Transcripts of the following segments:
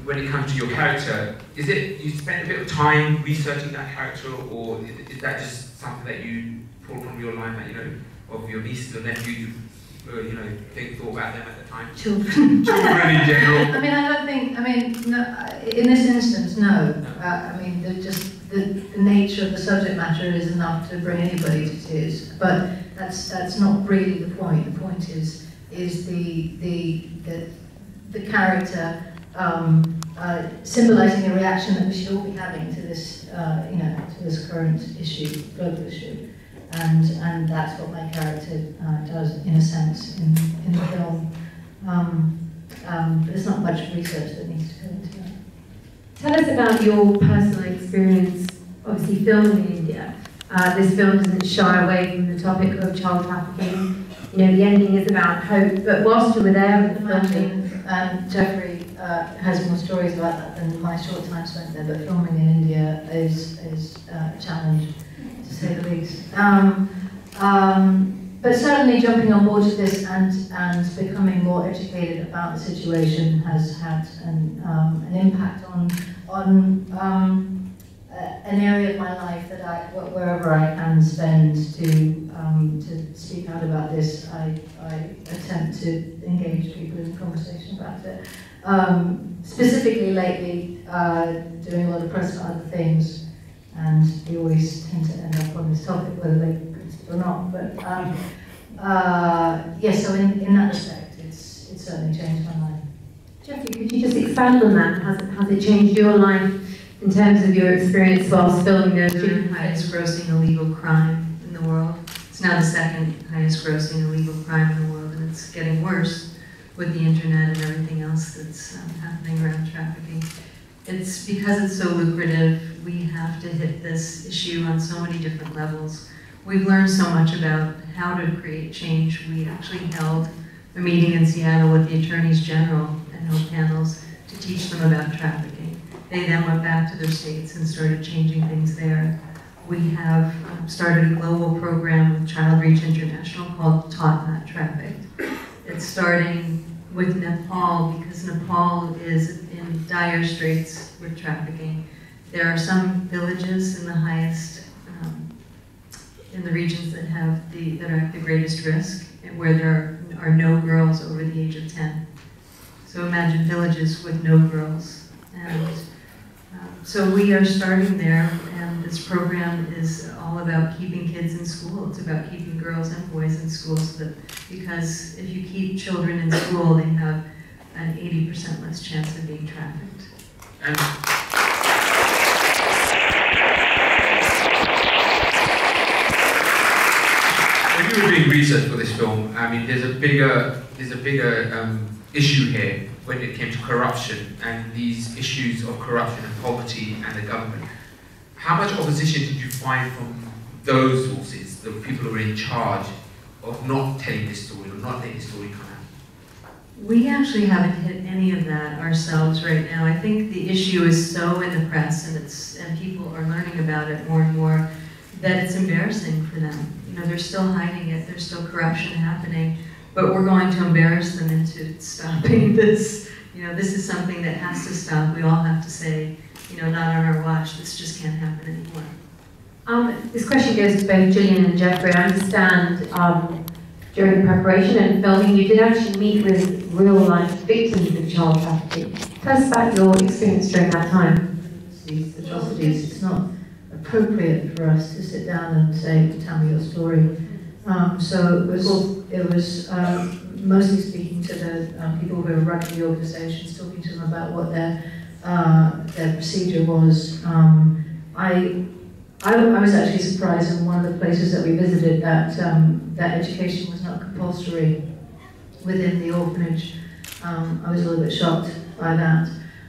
When it comes to your character, is it you spend a bit of time researching that character, or is that just something that you pull from your life, that, you know, of your nieces or nephews, you know, think thought about them at the time? Children. Children in general. I mean, I don't think. I mean, no, in this instance, no. I mean, the nature of the subject matter is enough to bring anybody to tears. But that's not really the point. The point is the character symbolising a reaction that we should all be having to this, you know, to this current issue, global issue, and that's what my character does, in a sense, in the film. There's not much research that needs to go into it. Tell us about your personal experience, obviously filming in India. This film doesn't shy away from the topic of child trafficking. You know, the ending is about hope, but whilst you were there with the filming, and Jeffrey has more stories about that than my short time spent there, but filming in India is a challenge, to say the least. But certainly jumping on board to this and becoming more educated about the situation has had an impact on an area of my life that wherever I can spend to speak out about this, I attempt to engage people in conversation about it. Specifically lately, doing a lot of press for other things, and we always tend to end up on this topic, whether they're good or not. But yes, so in that respect, it's certainly changed my life. Jeffrey, could you just expand on that? Has it changed your life in terms of your experience whilst filming those? The highest grossing illegal crime in the world. It's now the second highest grossing illegal crime in the world, and it's getting worse with the internet and everything else that's happening around trafficking. It's because it's so lucrative, we have to hit this issue on so many different levels. We've learned so much about how to create change. We actually held a meeting in Seattle with the attorneys general and held panels to teach them about trafficking. They then went back to their states and started changing things there. We have started a global program with Child Reach International called Taught Not Trafficked. It's starting with Nepal, because Nepal is in dire straits with trafficking. There are some villages in the highest, in the regions that are at the greatest risk, and where there are no girls over the age of 10. So imagine villages with no girls. And so we are starting there, and this program is all about keeping kids in school. It's about keeping girls and boys in school, so that, because if you keep children in school, they have an 80% less chance of being trafficked. And when you were doing research for this film, I mean, there's a bigger issue here when it came to corruption and these issues of corruption and poverty and the government. How much opposition did you find from those sources, the people who are in charge of not telling this story or not letting this story come out? We actually haven't hit any of that ourselves right now. I think the issue is so in the press, and people are learning about it more and more, that it's embarrassing for them. You know, they're still hiding it, there's still corruption happening, but we're going to embarrass them into stopping this. You know, this is something that has to stop. We all have to say, you know, not on our watch, this just can't happen anymore. This question goes to both Gillian and Jeffrey. I understand during preparation and filming, you did actually meet with real-life victims of child trafficking. Tell us about your experience during that time. These atrocities, it's not appropriate for us to sit down and say, tell me your story. So it was mostly speaking to the people who were running the organisations, talking to them about what their procedure was. I was actually surprised in one of the places that we visited that that education was not compulsory within the orphanage. I was a little bit shocked by that.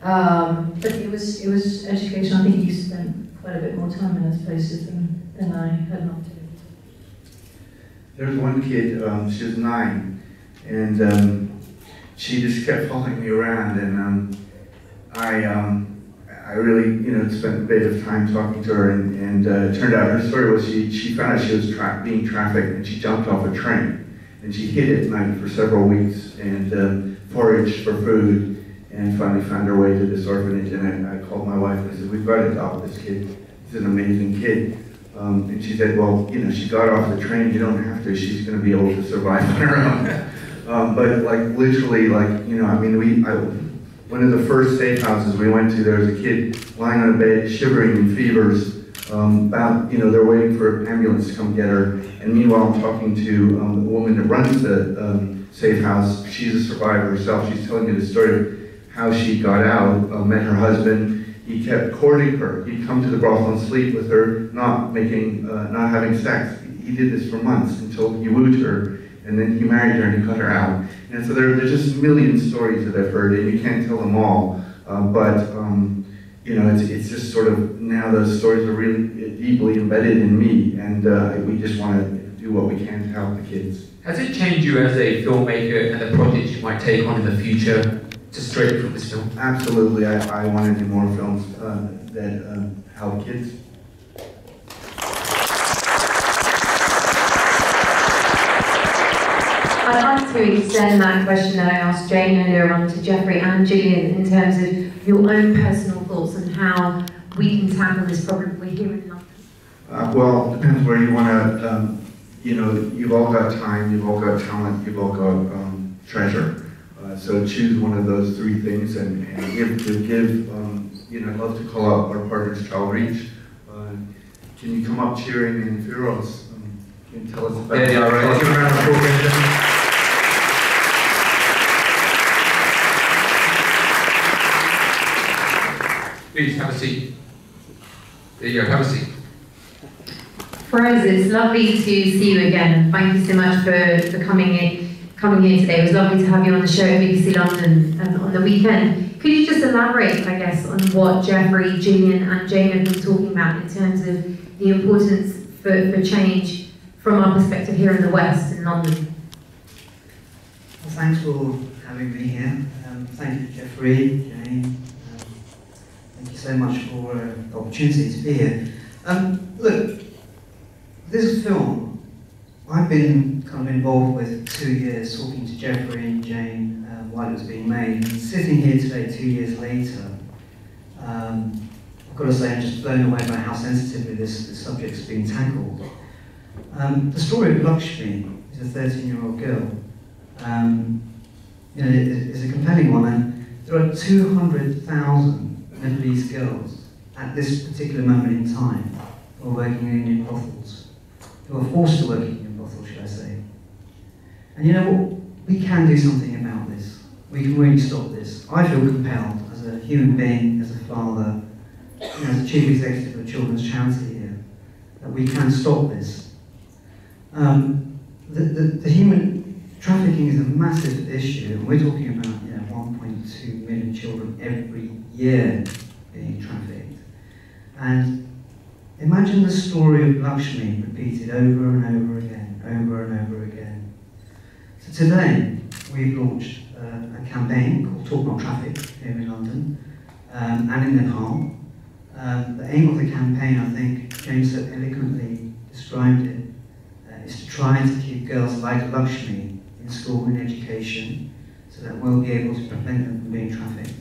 But it was education. I think you spent quite a bit more time in those places than I had an opportunity. There was one kid, she was 9, and she just kept following me around, and I really, you know, spent a bit of time talking to her, and it turned out her story was she found out she was being trafficked, and she jumped off a train, and she hid at night for several weeks and foraged for food, and finally found her way to this orphanage. And I called my wife and I said, we've got to adopt this kid. He's an amazing kid. And she said, well, you know, she got off the train, you don't have to, she's going to be able to survive on her own. But like literally, like, you know, I mean, one of the first safe houses we went to, there was a kid lying on a bed, shivering in fevers, you know, they're waiting for an ambulance to come get her. And meanwhile, I'm talking to the woman that runs the safe house. She's a survivor herself. She's telling me the story of how she got out, met her husband. He kept courting her. He'd come to the brothel and sleep with her, not having sex. He did this for months until he wooed her, and then he married her and he cut her out. And so there's just a million stories that I've heard, and you can't tell them all. You know, it's just sort of, now those stories are really deeply embedded in me, and we just want to do what we can to help the kids. Has it changed you as a filmmaker and the projects you might take on in the future, just straight from this film? Absolutely. I want to do more films that help kids. I'd like to extend that question that I asked Jane earlier on to Jeffrey and Gillian in terms of your own personal thoughts and how we can tackle this problem we're here in London. Well, it depends where you want to, you know, you've all got time, you've all got talent, you've all got treasure. So choose one of those three things and give, you know, I'd love to call out our partners, Child Reach. Can you come up cheering and Firos? Can you tell us about that? Yeah, right. Let's give a round of applause. Please, have a seat. There you go, have a seat. Faraz, it's lovely to see you again. Thank you so much for coming here today. It was lovely to have you on the show at BBC London on the weekend. Could you just elaborate, I guess, on what Jeffrey, Gillian and Jane have been talking about in terms of the importance for change from our perspective here in the West, in London? Well, thanks for having me here. Thank you, Jeffrey, Jane. Thank you so much for the opportunity to be here. Look, this film, I've been kind of involved with 2 years, talking to Jeffrey and Jane while it was being made. And sitting here today, 2 years later, I've got to say I'm just blown away by how sensitively this subject's being tackled. The story of Lakshmi is a 13-year-old girl. You know, it's a compelling one, and there are 200,000 Middle East girls at this particular moment in time who are working in Indian brothels, who are forced to work in Indian brothels, should I say. And you know what? We can do something about this. We can really stop this. I feel compelled, as a human being, as a father, you know, as the chief executive of a children's charity here, that we can stop this. The human trafficking is a massive issue, and we're talking about 1.2 million children every year being trafficked. And imagine the story of Lakshmi repeated over and over again, over and over again. So today, we've launched a campaign called Talk Not Traffic here in London and in Nepal. The aim of the campaign, I think, James so eloquently described it, is to try to keep girls like Lakshmi in school and education, so that we'll be able to prevent them from being trafficked.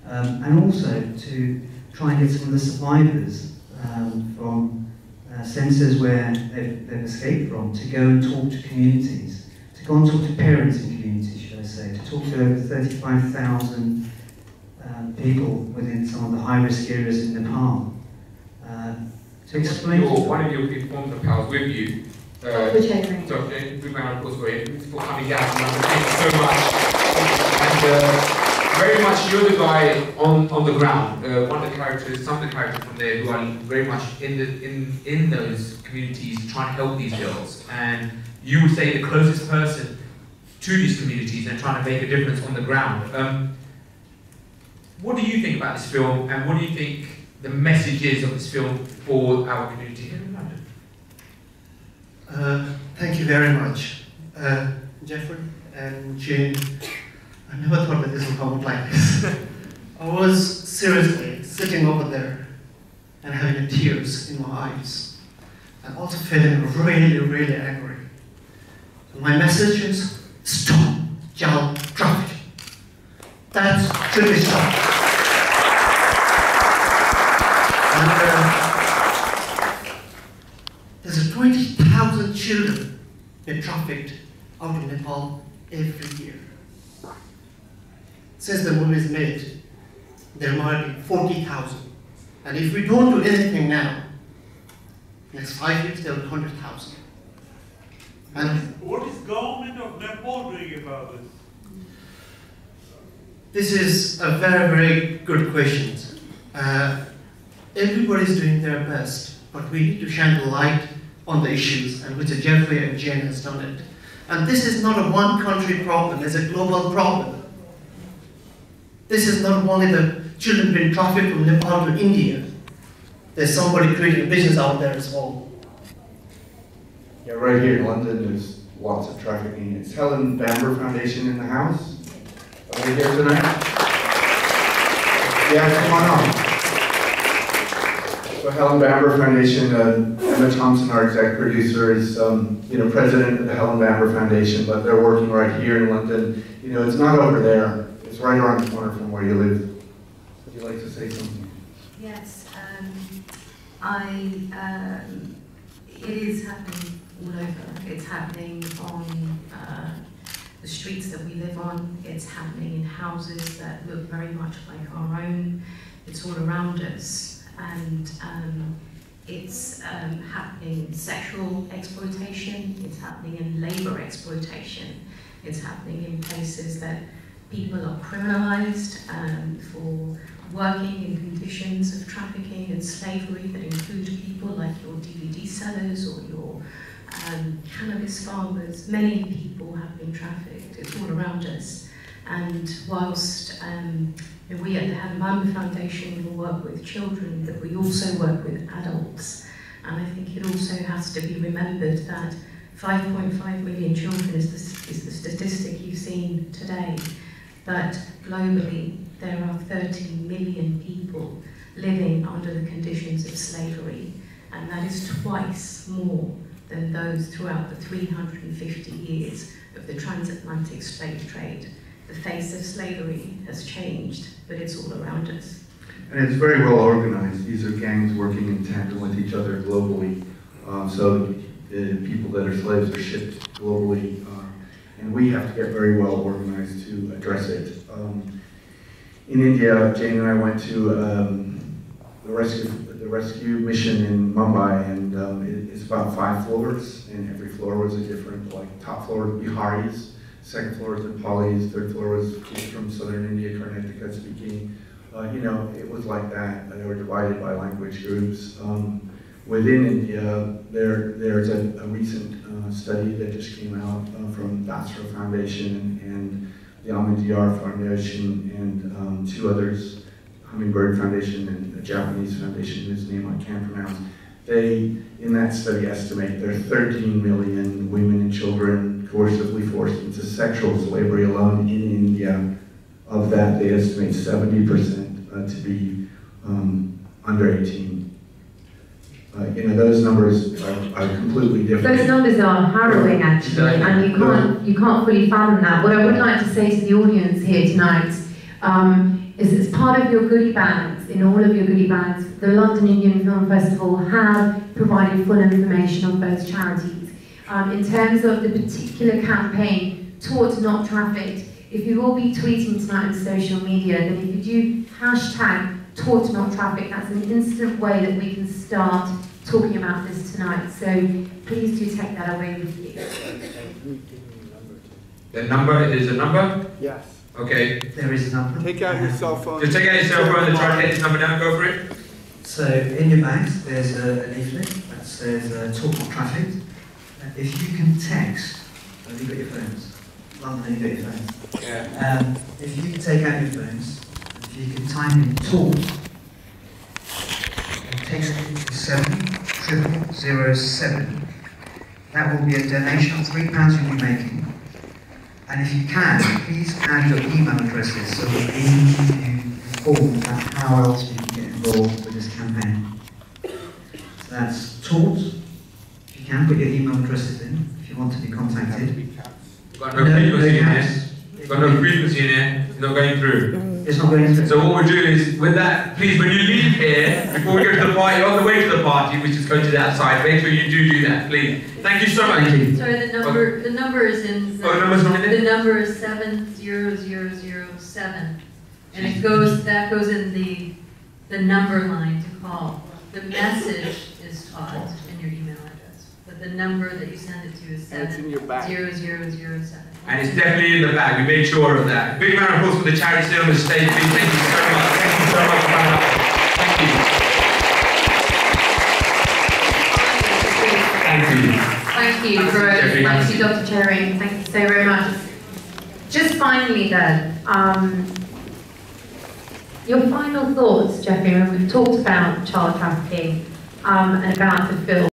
And also to try and get some of the survivors from centres where they've escaped from to go and talk to communities, to go and talk to parents in communities, should I say, to talk to over 35,000 people within some of the high-risk areas in Nepal. To explain one of your performance pals with you. So, Jane, we round of applause for you. For coming down from London. Thank you so much. And very much, you're the guy on the ground. One of the characters, some of the characters from there who are very much in those communities trying to help these girls. And you would say the closest person to these communities and trying to make a difference on the ground. What do you think about this film, and what do you think the message is of this film for our community here in London? Thank you very much, Jeffrey and Jane. I never thought that this would come out like this. I was seriously sitting over there and having tears in my eyes, and also feeling really, really angry. And my message is, stop child trafficking. That should be stopped. And there's 20,000 children get trafficked out in Nepal every year. Since the movie is made, there might be 40,000. And if we don't do anything now, next 5 years there will be 100,000. And what is government of Nepal doing about this? this is a very, very good question. Everybody's doing their best, but we need to shine the light on the issues, and which Jeffrey and Jane has done it. And this is not a one-country problem, it's a global problem. This is not only the children being trafficked from Nepal to India. There's somebody creating a business out there as well. Yeah, right here in London, there's lots of trafficking. It's Helen Bamber Foundation in the house. Are they here tonight? Yeah, come on up. So Helen Bamber Foundation, Emma Thompson, our exec producer, is president of the Helen Bamber Foundation, but they're working right here in London. It's not over there. It's right around the corner from where you live. Would you like to say something? Yes, it is happening all over. It's happening on the streets that we live on. It's happening in houses that look very much like our own. It's all around us. And it's happening in sexual exploitation. It's happening in labor exploitation. It's happening in places that people are criminalized for working in conditions of trafficking and slavery that include people like your DVD sellers or your cannabis farmers. Many people have been trafficked. It's all around us. And whilst we at the Helen Bamber Foundation will work with children, but we also work with adults. And I think it also has to be remembered that 5.5 million children is the statistic you've seen today. But globally, there are 30 million people living under the conditions of slavery, and that is twice more than those throughout the 350 years of the transatlantic slave trade. The face of slavery has changed, but it's all around us. And it's very well organized. These are gangs working in tandem with each other globally. So the people that are slaves are shipped globally. And we have to get very well organized to address it. In India, Jane and I went to the rescue mission in Mumbai, and it's about 5 floors, and every floor was a different, like top floor was Biharis, second floor was Nepalis, third floor was kids from southern India, Karnataka speaking. It was like that. They were divided by language groups. Within India, there's a recent study that just came out from Dasra Foundation and the Ahmadiyar Foundation and 2 others, Hummingbird Foundation and a Japanese foundation whose name I can't pronounce. They, in that study, estimate there are 13 million women and children coercively forced into sexual slavery alone in India. Of that, they estimate 70% to be under 18. Those numbers are completely different. Those numbers are harrowing, actually, and you can't fully fathom that. What I would like to say to the audience here tonight is, as part of your goodie bags, in all of your goodie bags, the London Indian Film Festival have provided full information on both charities. In terms of the particular campaign, Taught Not Trafficked, if you will be tweeting tonight on social media, then if you do hashtag Taught Not Trafficked, that's an instant way that we can start talking about this tonight. So please do take that away with you. The number is a number? Yes. Okay. There is a number. Take out your cell phone. Just take out your cell phone and try to hit this number down, go for it. So in your bags, there's a leaflet that says Talk Not Trafficked. If you can text, have you got your phones? London, have you got your phones? Yeah. If you can take out your phones, if you can type in TALK, and text it to 70007, that will be a donation of £3 you'll be making. And if you can, please add your email addresses so we can keep you informed about how else you can get involved with this campaign. So that's taught. If you can, put your email addresses in if you want to be contacted. We've got no frequency in this. We've got no frequency in here. It's not going through. is, with that, please, when you leave here, before we go to the party, on the way to the party, we just go to the outside. Make sure you do that, please. Thank you so much. Sorry, the number is in. Oh, the number's not in there? The number is 70007, and that goes in the number line to call. The message is taught in your email address, but the number that you send it to is 70007. And it's definitely in the bag. We made sure of that. Big round of applause for the charity still on the stage, please. Thank you so much. Thank you so much for that. Thank you. Thank you, Rose. Thank you, Dr. Cherry. Thank you so very much. Just finally then, your final thoughts, Jeffrey, when we've talked about child trafficking and about the film.